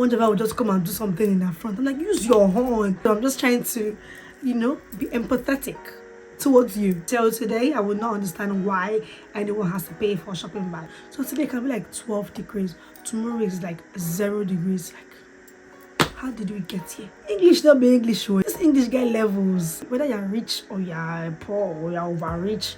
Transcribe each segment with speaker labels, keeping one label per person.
Speaker 1: one driver would just come and do something in the front. I'm like, use your horn. So I'm just trying to, be empathetic towards you. So today I will not understand why anyone has to pay for a shopping bag. So today it can be like 12 degrees. Tomorrow is like 0 degrees. Like, how did we get here? English not be English. This English get levels. Whether you're rich or you're poor or you're over rich,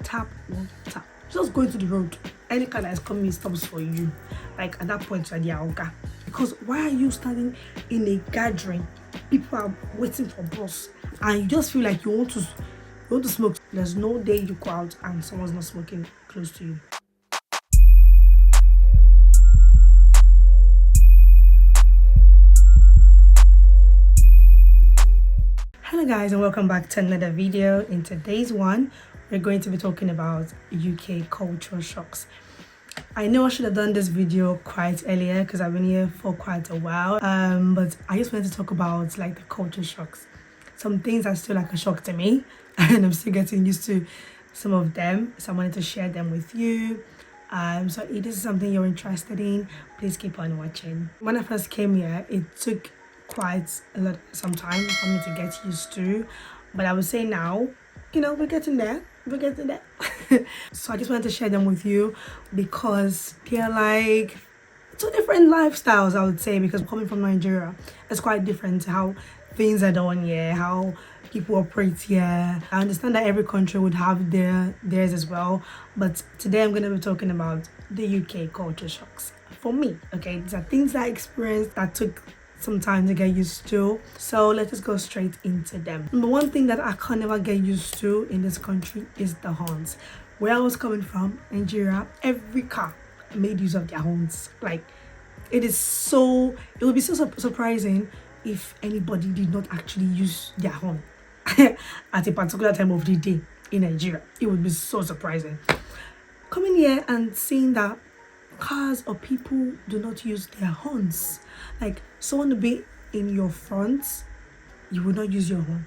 Speaker 1: tap one tap. Just go into the road. Any car that is coming stops for you. Like at that point you're the Aoga. Because why are you standing in a gathering? People are waiting for bus and you just feel like you want to smoke. There's no day you go out and someone's not smoking close to you. Hello guys, and welcome back to another video. In today's one, we're going to be talking about UK cultural shocks. I know I should have done this video quite earlier because I've been here for quite a while, but I just wanted to talk about like the culture shocks. Some things are still like a shock to me and I'm still getting used to some of them, so I wanted to share them with you. So if this is something you're interested in, please keep on watching. When I first came here, it took quite some time for me to get used to, but I would say now, we're getting there. So I just wanted to share them with you because they're like two different lifestyles, I would say, because coming from Nigeria, it's quite different to how things are done here, how people operate here. I understand that every country would have theirs as well, but today I'm going to be talking about the UK culture shocks for me. Okay, these are things that I experienced that took some time to get used to, so let's just go straight into them. Number one thing that I can never get used to in this country is the horns. Where I was coming from, Nigeria, every car made use of their horns. Like, it would be so surprising if anybody did not actually use their horn at a particular time of the day in Nigeria. It would be so surprising. Coming here and seeing that cars or people do not use their horns. Like, someone to be in your front, you would not use your horn.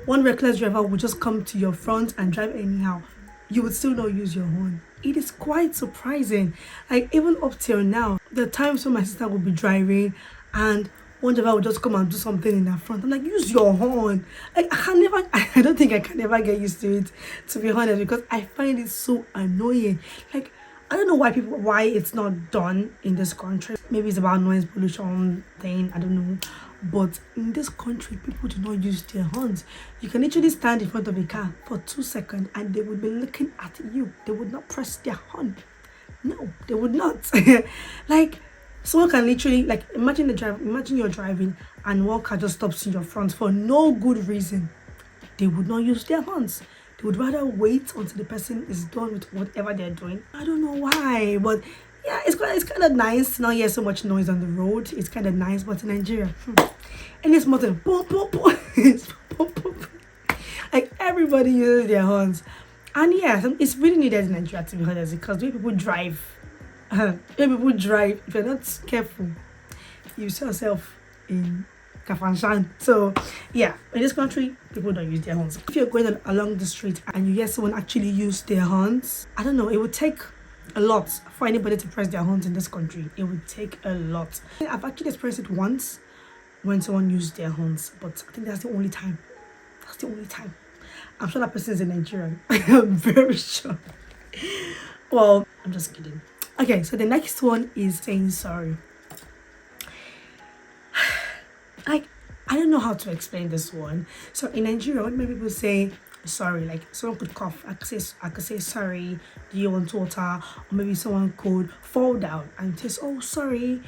Speaker 1: One reckless driver would just come to your front and drive anyhow. You would still not use your horn. It is quite surprising. Like, even up till now, the times when my sister would be driving and one driver would just come and do something in the front, I'm like, use your horn. Like, I don't think I can ever get used to it, to be honest, because I find it so annoying. Like, I don't know why it's not done in this country. Maybe it's about noise pollution thing, I don't know. But in this country, people do not use their horns. You can literally stand in front of a car for 2 seconds and they would be looking at you. They would not press their horn. No, they would not. Like, someone can literally, like, imagine you're driving and one car just stops in your front for no good reason. They would not use their horns. They would rather wait until the person is done with whatever they're doing. I don't know why, but yeah, it's kind of nice to not hear so much noise on the road. It's kind of nice, but in Nigeria, and it's more than boom, boom, boom. It's boom, boom, boom. Like, everybody uses their horns, and yeah, it's really needed in Nigeria, to be honest, because the way people drive, if you're not careful, you see yourself in Kafanshan. So yeah, in this country, people don't use their horns. If you're going along the street and you hear someone actually use their horns, I don't know, it would take a lot for anybody to press their horns in this country. It would take a lot. I've actually experienced it once when someone used their horns, but I think that's the only time. I'm sure that person is a Nigerian. I'm very sure. Well, I'm just kidding. Okay, so the next one is saying sorry. Like, I don't know how to explain this one. So in Nigeria, when people say sorry, like someone could cough, I could say sorry, do you want water? Or maybe someone could fall down and say, oh, sorry,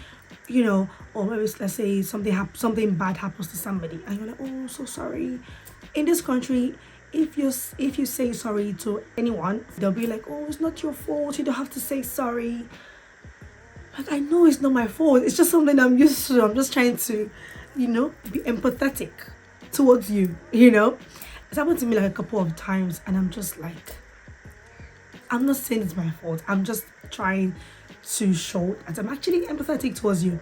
Speaker 1: or maybe let's say something bad happens to somebody and you're like, oh, so sorry. In this country, if you say sorry to anyone, they'll be like, oh, it's not your fault, you don't have to say sorry. Like, I know it's not my fault, it's just something I'm used to. I'm just trying to be empathetic towards you. It's happened to me like a couple of times and I'm just like, I'm not saying it's my fault, I'm just trying to show that I'm actually empathetic towards you.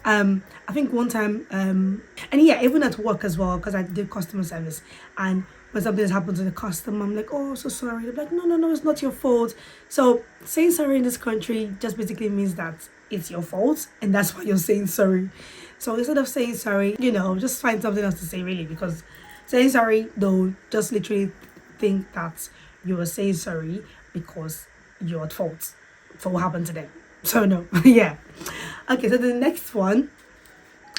Speaker 1: I think one time, and yeah, even at work as well, because I did customer service, and when something has happened to the customer, I'm like, oh, so sorry. They're like, no, it's not your fault. So saying sorry in this country just basically means that it's your fault and that's why you're saying sorry. So instead of saying sorry, just find something else to say, really, because saying sorry, they'll just literally think that you were saying sorry because you're at fault for what happened to them. So no. Yeah. Okay, so the next one,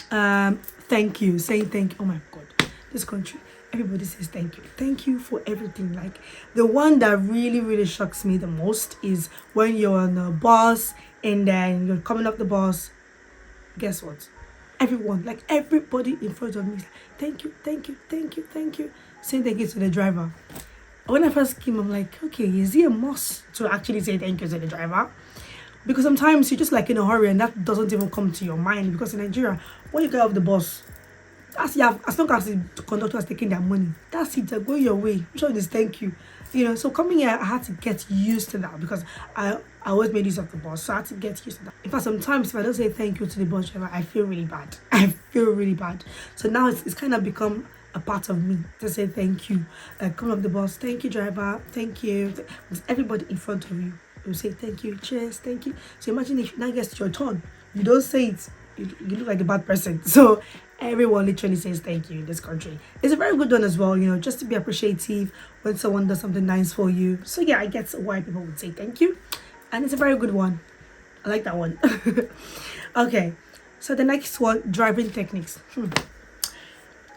Speaker 1: thank you. Saying thank you. Oh my god, this country, everybody says thank you for everything. Like, the one that really shocks me the most is when you're on a bus and then you're coming up the bus. Guess what? Everyone, like everybody in front of me is like, thank you, saying thank you to the driver. When I first came, I'm like, okay, is it a must to actually say thank you to the driver? Because sometimes you're just like in a hurry and that doesn't even come to your mind. Because in Nigeria, when you get off the bus, as long as the conductor is taking their money, that's it, they're going your way. Which one is thank you? So coming here, I had to get used to that because I always made use of the bus, so I had to get used to that. In fact, sometimes if I don't say thank you to the bus driver, I feel really bad. So now it's kind of become a part of me to say thank you. Come up the bus, thank you driver, thank you. Everybody in front of you will say thank you, cheers, thank you. So imagine if now gets your turn, you don't say it, you look like a bad person. So everyone literally says thank you in this country. It's a very good one as well, just to be appreciative when someone does something nice for you. So yeah, I get why people would say thank you, and it's a very good one. I like that one. Okay, so the next one, driving techniques.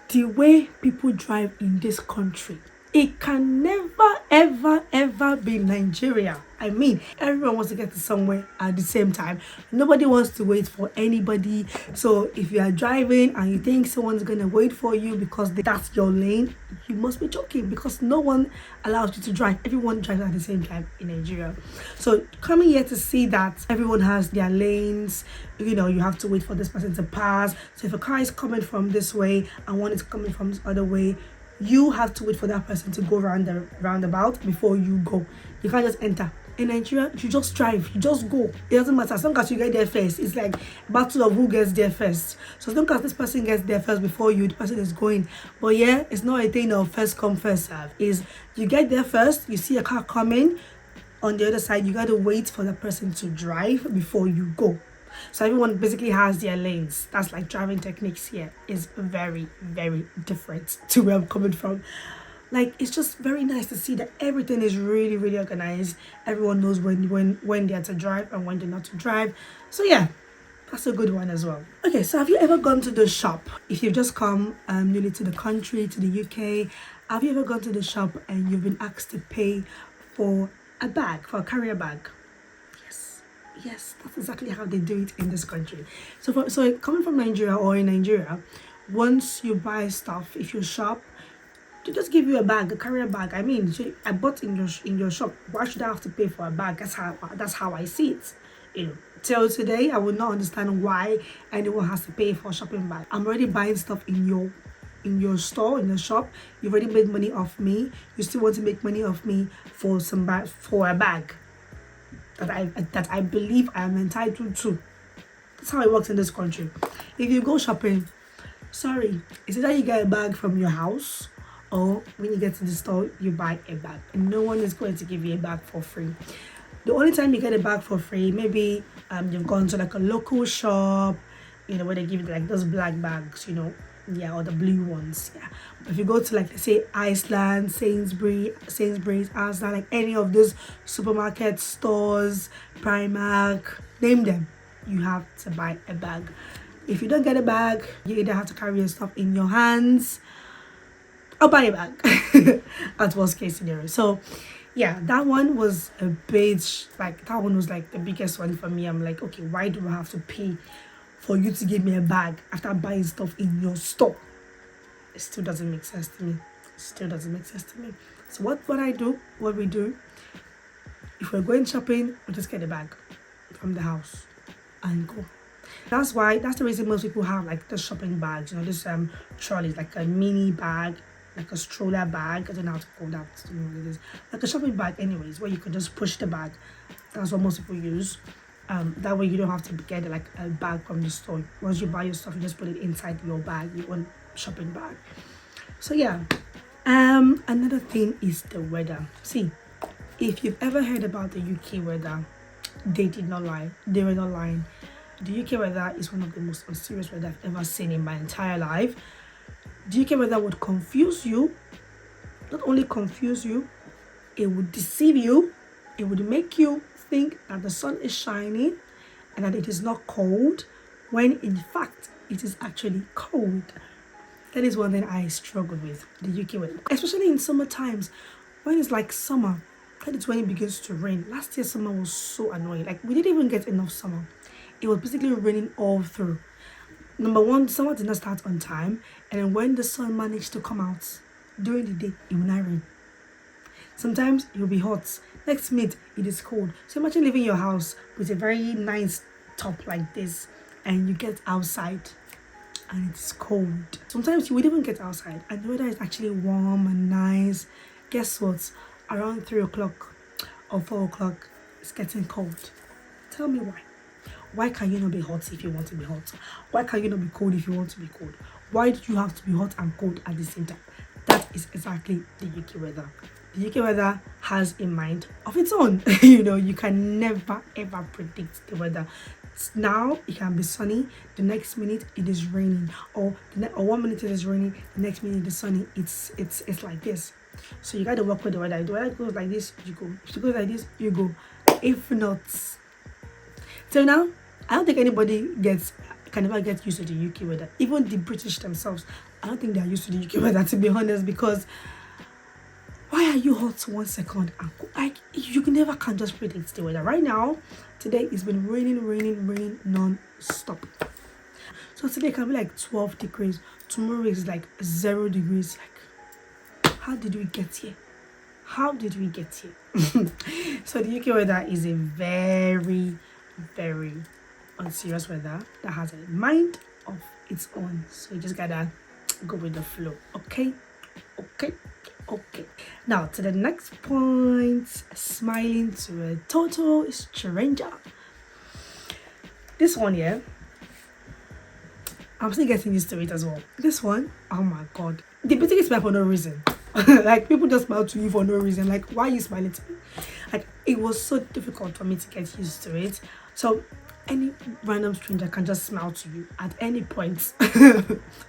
Speaker 1: The way people drive in this country, it can never ever be Nigeria. I mean, everyone wants to get to somewhere at the same time. Nobody wants to wait for anybody. So if you are driving and you think someone's gonna wait for you because that's your lane, you must be joking, because no one allows you to drive. Everyone drives at the same time in Nigeria. So coming here to see that everyone has their lanes, you have to wait for this person to pass. So if a car is coming from this way and one is coming from this other way, you have to wait for that person to go around the roundabout before you go. You can't just enter. In Nigeria, you just drive, you just go. It doesn't matter, as long as you get there first. It's like battle of who gets there first. So as long as this person gets there first before you, the person is going. But yeah, it's not a thing of first come first serve. Is you get there first, you see a car coming on the other side, you got to wait for the person to drive before you go. So everyone basically has their lanes. That's like driving techniques here is very different to where I'm coming from. Like, it's just very nice to see that everything is really organized. Everyone knows when they're to drive and when they're not to drive. So yeah, that's a good one as well. Okay, so have you ever gone to the shop? If you've just come newly to the country, to the UK, have you ever gone to the shop and you've been asked to pay for a bag, for a carrier bag? Yes, that's exactly how they do it in this country. So coming from Nigeria, or in Nigeria, once you buy stuff, if you shop, they just give you a bag, a carrier bag. I mean, so I bought in your shop. Why should I have to pay for a bag? That's how I see it. Till today, I would not understand why anyone has to pay for a shopping bag. I'm already buying stuff in your store, in the shop. You've already made money off me. You still want to make money off me for a bag that I believe I am entitled to. That's how it works in this country. If you go shopping, sorry, it's either you get a bag from your house, or when you get to the store, you buy a bag. And no one is going to give you a bag for free. The only time you get a bag for free, maybe you've gone to like a local shop, where they give you like those black bags, or the blue ones. Yeah. But if you go to, like, let's say Iceland, Sainsbury's, Asda, like any of these supermarket stores, Primark, name them, you have to buy a bag. If you don't get a bag, you either have to carry your stuff in your hands or buy a bag. At worst case scenario. So yeah, that one was a bit that one was like the biggest one for me. I'm like, okay, why do I have to pay for you to give me a bag after buying stuff in your store? It still doesn't make sense to me. So what we do, if we're going shopping, we just get a bag from the house and go. That's the reason most people have like the shopping bags, this trolleys, like a mini bag, like a stroller bag. I don't know how to call that, what it is. Like a shopping bag anyways, where you can just push the bag. That's what most people use. That way you don't have to get like a bag from the store. Once you buy your stuff, you just put it inside your bag, your own shopping bag. So yeah, another thing is the weather. See, if you've ever heard about the UK weather, they did not lie. They were not lying. The UK weather is one of the most mysterious weather I've ever seen in my entire life. The UK weather would confuse you. Not only confuse you, it would deceive you. It would make you think that the sun is shining and that it is not cold, when in fact it is actually cold. That is one thing I struggle with, the UK weather, especially in summer times when it's like summer. That is when it begins to rain. Last year summer was so annoying. Like, we didn't even get enough summer. It was basically raining all through. Number one, summer did not start on time, and then when the sun managed to come out during the day, it will not rain. Sometimes it will be hot. Next minute, it is cold. So imagine leaving your house with a very nice top like this, and you get outside and it's cold. Sometimes you would even get outside and the weather is actually warm and nice. Guess what? Around 3 o'clock or 4 o'clock, it's getting cold. Tell me why. Why can you not be hot if you want to be hot? Why can you not be cold if you want to be cold? Why do you have to be hot and cold at the same time? That is exactly the UK weather. The UK weather has a mind of its own. You can never ever predict the weather. Now it can be sunny, the next minute it is raining, or 1 minute it is raining, the next minute it is sunny. It's like this. So you gotta work with the weather. If the weather goes like this, you go. If it goes like this, you go. If not, so now I don't think anybody can ever get used to the UK weather. Even the British themselves, I don't think they are used to the UK weather, to be honest, because why are you hot 1 second and cool? Like, you never can just predict the weather. Right now, today it's been raining non-stop. So today can be like 12 degrees. Tomorrow is like 0 degrees. Like, how did we get here? How did we get here? So the UK weather is a very, very unserious weather that has a mind of its own. So you just gotta go with the flow. Okay. Now to the next point, smiling to a total stranger. This one here, I'm still getting used to it as well. This one, oh my god, they basically smile for no reason. Like, people just smile to you for no reason. Like, why are you smiling to me? Like, it was so difficult for me to get used to it. So any random stranger can just smile to you at any point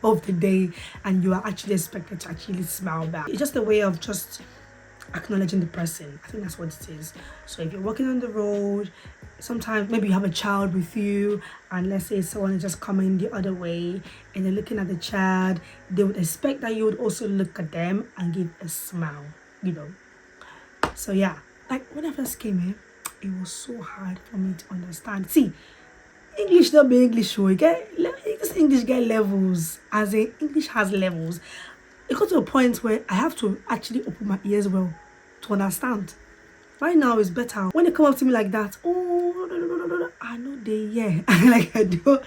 Speaker 1: of the day, and you are actually expected to actually smile back. It's just a way of just acknowledging the person. I think that's what it is. So if you're walking on the road, sometimes maybe you have a child with you, and let's say someone is just coming the other way and they're looking at the child, they would expect that you would also look at them and give a smile, So yeah, like when I first came here, it was so hard for me to understand. See, English don't be English, so this English get levels. As in, English has levels. It got to a point where I have to actually open my ears well to understand. Right now it's better. When they come up to me like that, no, I know they like I do.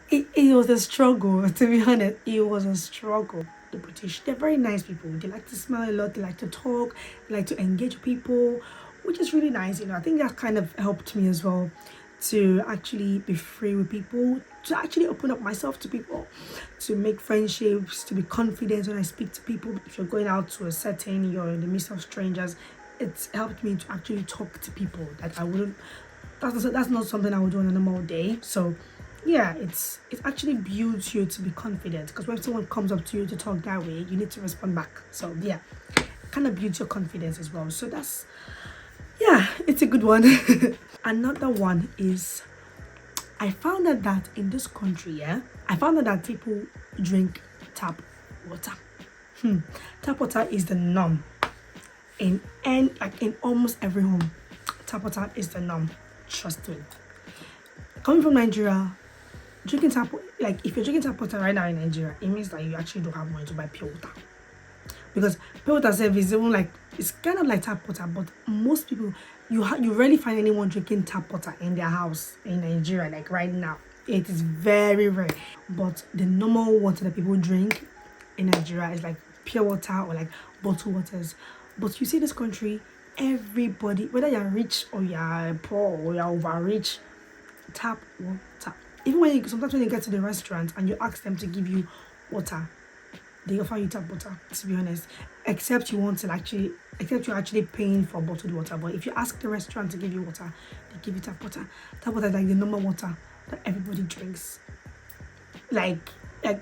Speaker 1: It was a struggle, to be honest. It was a struggle. The British, they're very nice people. They like to smile a lot, they like to talk, they like to engage people, which is really nice. I think that kind of helped me as well to actually be free with people, to actually open up myself to people, to make friendships, to be confident when I speak to people. If you're going out to a setting, you're in the midst of strangers, it's helped me to actually talk to people that I wouldn't, that's not something I would do on a normal day. So yeah, it actually builds you to be confident, because when someone comes up to you to talk that way, you need to respond back. So yeah, it kind of builds your confidence as well. So that's, yeah, it's a good one. Another one is, I found out that in this country, I found out that people drink tap water. Tap water is the norm in almost every home. Tap water is the norm. Trust me. Coming from Nigeria, drinking tap, like if you're drinking tap water right now in Nigeria, it means that you actually don't have money to buy pure water. Because pure water service is even like, it's kind of like tap water, but most people, you rarely find anyone drinking tap water in their house in Nigeria. Like right now, it is very rare. But the normal water that people drink in Nigeria is like pure water or like bottled waters. But you see this country, everybody, whether you're rich or you're poor or you're overrich, tap water. Even when sometimes when you get to the restaurant and you ask them to give you water, they offer you tap water, to be honest. Except you're actually paying for bottled water. But if you ask the restaurant to give you water, they give you tap water. Tap water is like the normal water that everybody drinks. Like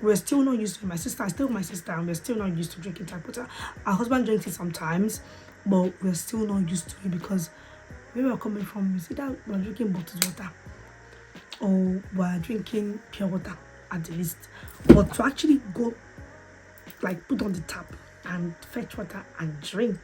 Speaker 1: we're still not used to it. My sister, I still with my sister, and we're still not used to drinking tap water. Our husband drinks it sometimes, but we're still not used to it because where we're coming from is either we're drinking bottled water or we're drinking pure water at the least. But to actually go, like, put on the tap and fetch water and drink,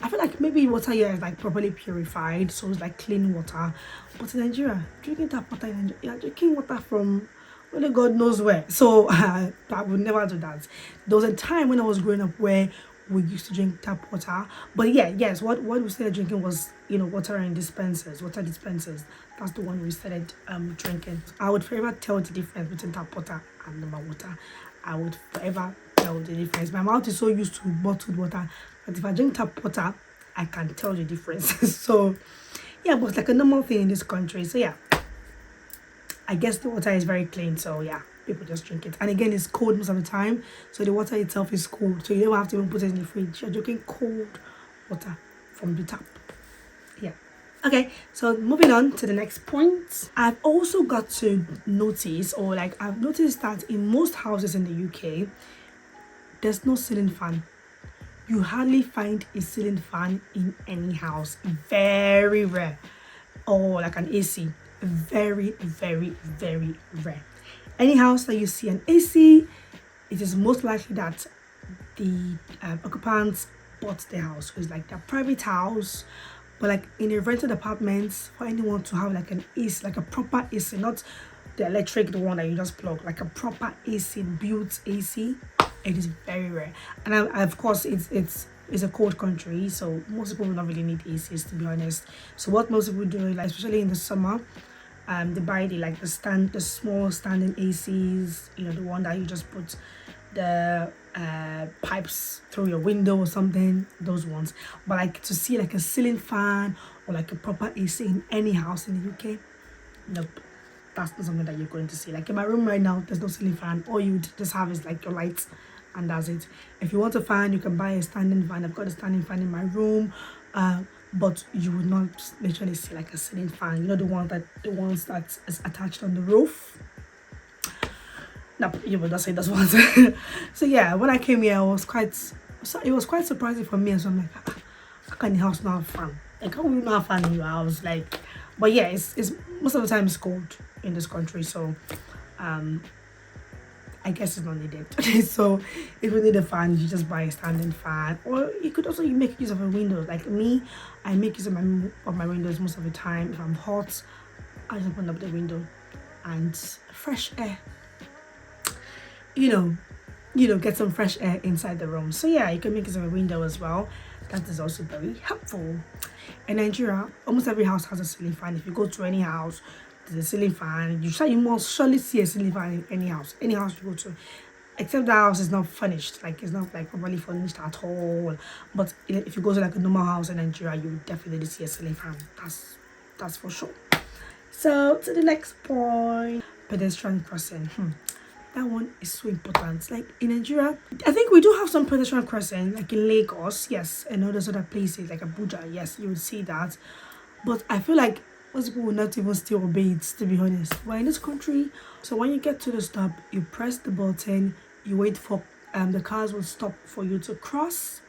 Speaker 1: I feel like maybe water here is like properly purified, so it's like clean water. But in Nigeria, drinking tap water in Nigeria, you're drinking water from only God knows where. So I would never do that. There was a time when I was growing up where we used to drink tap water. But yeah, yes, what we started drinking was, you know, water dispensers. That's the one we started drinking. I would forever tell the difference between tap water and normal water. I would forever tell the difference. My mouth is so used to bottled water that if I drink tap water, I can tell the difference. So yeah, but it's like a normal thing in this country. So yeah, I guess the water is very clean. So yeah, people just drink it. And again, it's cold most of the time, so the water itself is cold, so you don't have to even put it in the fridge. You're drinking cold water from the tap. Yeah. Okay, so moving on to the next point. I've also got to notice, or like I've noticed that in most houses in the UK, there's no ceiling fan. You hardly find a ceiling fan in any house. Very rare. Or like an AC. Very, very, very rare. Any house that you see an AC, it is most likely that the occupants bought the house. So it's like their private house. But like in a rented apartment, for anyone to have like an AC, like a proper AC, not the electric, the one that you just plug, like a proper AC, built AC, it is very rare. And of course, it's a cold country, so most people will not really need ACs, to be honest. So what most people do, like especially in the summer, they buy the small standing ACs, you know, the one that you just put the pipes through your window or something, those ones. But like to see like a ceiling fan or like a proper AC in any house in the UK, nope, that's not something that you're going to see. Like in my room right now, there's no ceiling fan. All you just have is like your lights, and that's it. If you want a fan, you can buy a standing fan. I've got a standing fan in my room, but you would not literally see like a ceiling fan, you know, the ones that is attached on the roof. No, you would not say those ones. So yeah, when I came here, it was quite surprising for me. So I'm like, how can the house not have fan? Like, how will you not have fan in your house? Like, but yeah, it's most of the time it's cold in this country, so I guess it's not needed. So if you need a fan, you just buy a standing fan, or you could also make use of a window. Like me, I make use of my windows most of the time. If I'm hot, I just open up the window and fresh air. You know, get some fresh air inside the room. So yeah, you can make use of a window as well. That is also very helpful. In Nigeria, almost every house has a ceiling fan. If you go to any house, there's a ceiling fan. You must surely see a ceiling fan in any house you go to, except that house is not furnished, like it's not like properly furnished at all. But if you go to like a normal house in Nigeria, you will definitely see a ceiling fan. That's for sure. So to the next point, pedestrian crossing. That one is so important. Like in Nigeria, I think we do have some pedestrian crossing, like in Lagos, yes, and other other places like Abuja, yes, you would see that. But I feel like most people will not even still obey it, to be honest. We're in this country, so when you get to the stop, you press the button, you wait for the cars will stop for you to cross,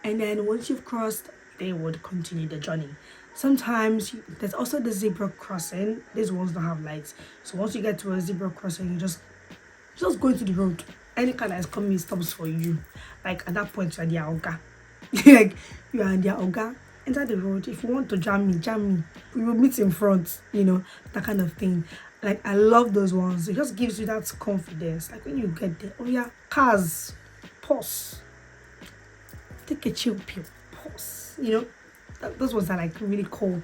Speaker 1: and then once you've crossed, they would continue the journey. Sometimes there's also the zebra crossing. These ones don't have lights, so once you get to a zebra crossing, you just go into the road. Any car that is coming stops for you. Like at that point, you're their oga. Like you are their oga. Enter the road. If you want to jam me. We will meet in front. You know, that kind of thing. Like I love those ones. It just gives you that confidence. Like when you get there, oh yeah, cars, pause, take a chill pill, pause. You know, those ones are like really cool.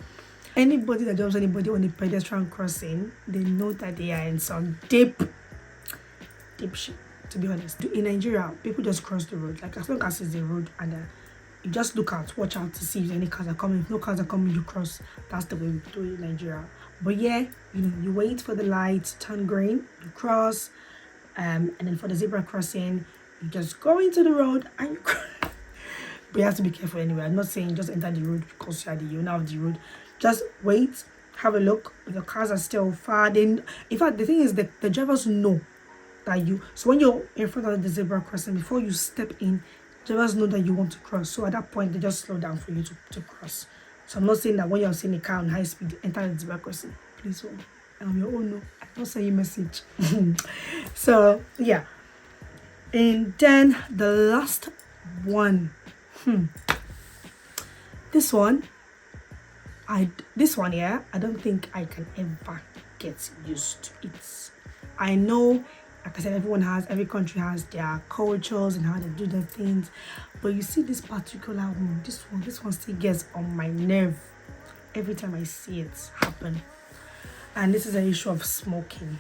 Speaker 1: Anybody that jumps anybody on the pedestrian crossing, they know that they are in some deep shit, to be honest. In Nigeria, people just cross the road. Like as long as it's the road, and you just watch out to see if any cars are coming. If no cars are coming, you cross. That's the way we do it in Nigeria. But yeah, you wait for the lights turn green, you cross, and then for the zebra crossing, you just go into the road and you cross. But you have to be careful anyway. I'm not saying just enter the road because you now have the road. Just wait have a look. Your cars are still far. Then, in fact, the thing is that the drivers know that you. So when you're in front of the zebra crossing, before you step in, drivers know that you want to cross. So at that point, they just slow down for you to cross. So I'm not saying that when you're seeing a car on high speed, enter the zebra crossing. Please, on your own, no. I don't send you message. So yeah, and then the last one. This one, I don't think I can ever get used to it. I know, like I said, every country has their cultures and how they do their things, but you see this particular one, this one still gets on my nerve every time I see it happen. And this is an issue of smoking.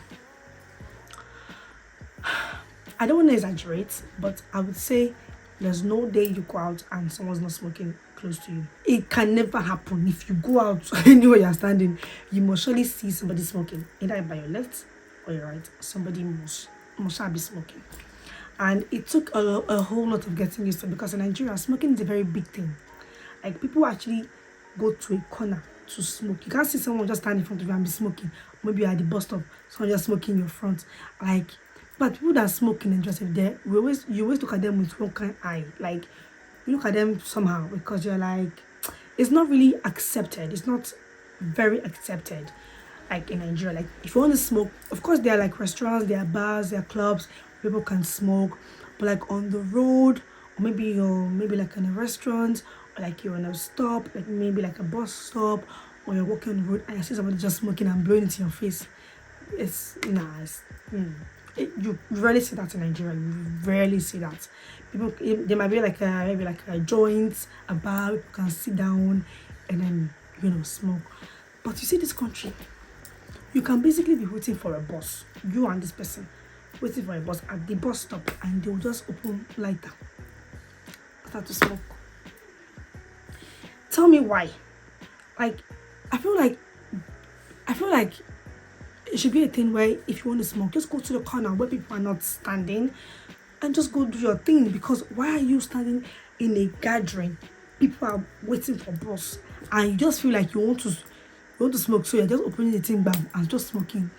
Speaker 1: I don't want to exaggerate, but I would say there's no day you go out and someone's not smoking close to you. It can never happen. If you go out anywhere you're standing, you must surely see somebody smoking, either by your left or your right. Somebody must be smoking. And it took a whole lot of getting used to it, because in Nigeria, smoking is a very big thing. Like, people actually go to a corner to smoke. You can't see someone just standing in front of you and be smoking. Maybe you're at the bus stop, someone just smoking in your front. Like, but people that smoke in Nigeria, there, you always look at them with one kind of eye. Like, you look at them somehow, because you're like, it's not really accepted. It's not very accepted, like in Nigeria. Like, if you want to smoke, of course there are like restaurants, there are bars, there are clubs, people can smoke. But like on the road, or maybe like in a restaurant, or like you're on a stop, like maybe like a bus stop, or you're walking on the road and you see somebody just smoking and blowing it in your face, it's nice. You rarely see that in Nigeria. You rarely see that. People, there might be like maybe like a joint, a bar, people can sit down and then smoke. But you see this country, you can basically be waiting for a bus, you and this person waiting for a bus at the bus stop, and they'll just open lighter, start to smoke. Tell me why. Like, I feel like it should be a thing where if you want to smoke, just go to the corner where people are not standing and just go do your thing. Because why are you standing in a gathering? People are waiting for bus and you just feel like you want to smoke, so you're just opening the thing back and just smoking,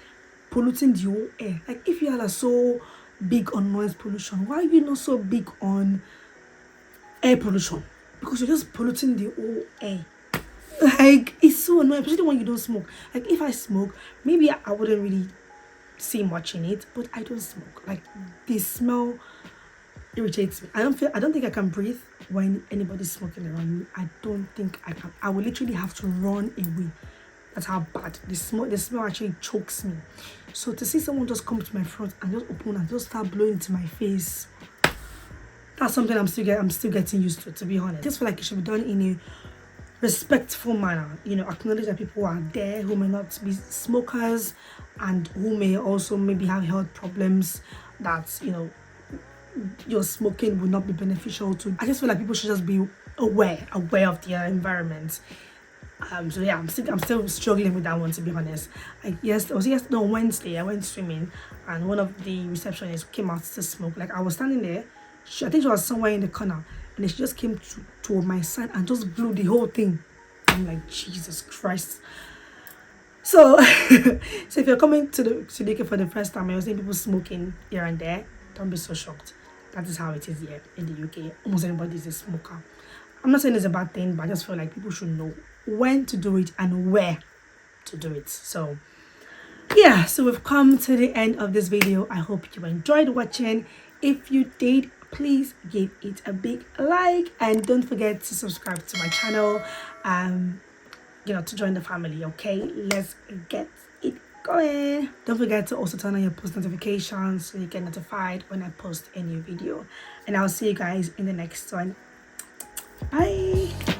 Speaker 1: polluting the whole air. Like, if you are so big on noise pollution, why are you not so big on air pollution? Because you're just polluting the whole air. Like, it's so annoying, especially when you don't smoke. Like, if I smoke, maybe I wouldn't really see much in it, but I don't smoke. Like, the smell irritates me. I don't think I can breathe when anybody's smoking around me. I don't think I can. I will literally have to run away. That's how bad the smell actually chokes me. So to see someone just come to my front and just open and just start blowing into my face, that's something I'm still getting used to be honest. I just feel like it should be done in a respectful manner. Acknowledge that people are there who may not be smokers and who may also maybe have health problems that your smoking would not be beneficial to. I just feel like people should just be aware of their environment. So yeah, I'm still struggling with that one, to be honest. Like, on Wednesday I went swimming and one of the receptionists came out to smoke. Like, I was standing there, I think she was somewhere in the corner, and then she just came to my side and just blew the whole thing. I'm like, Jesus Christ. So so if you're coming to the UK for the first time and you're seeing people smoking here and there, don't be so shocked. That is how it is here in the UK. Almost everybody is a smoker. I'm not saying it's a bad thing, but I just feel like people should know when to do it and where to do it. So yeah, so we've come to the end of this video. I hope you enjoyed watching. If you did, please give it a big like and don't forget to subscribe to my channel, to join the family. Okay, let's get it going. Don't forget to also turn on your post notifications so you get notified when I post a new video, and I'll see you guys in the next one. Bye.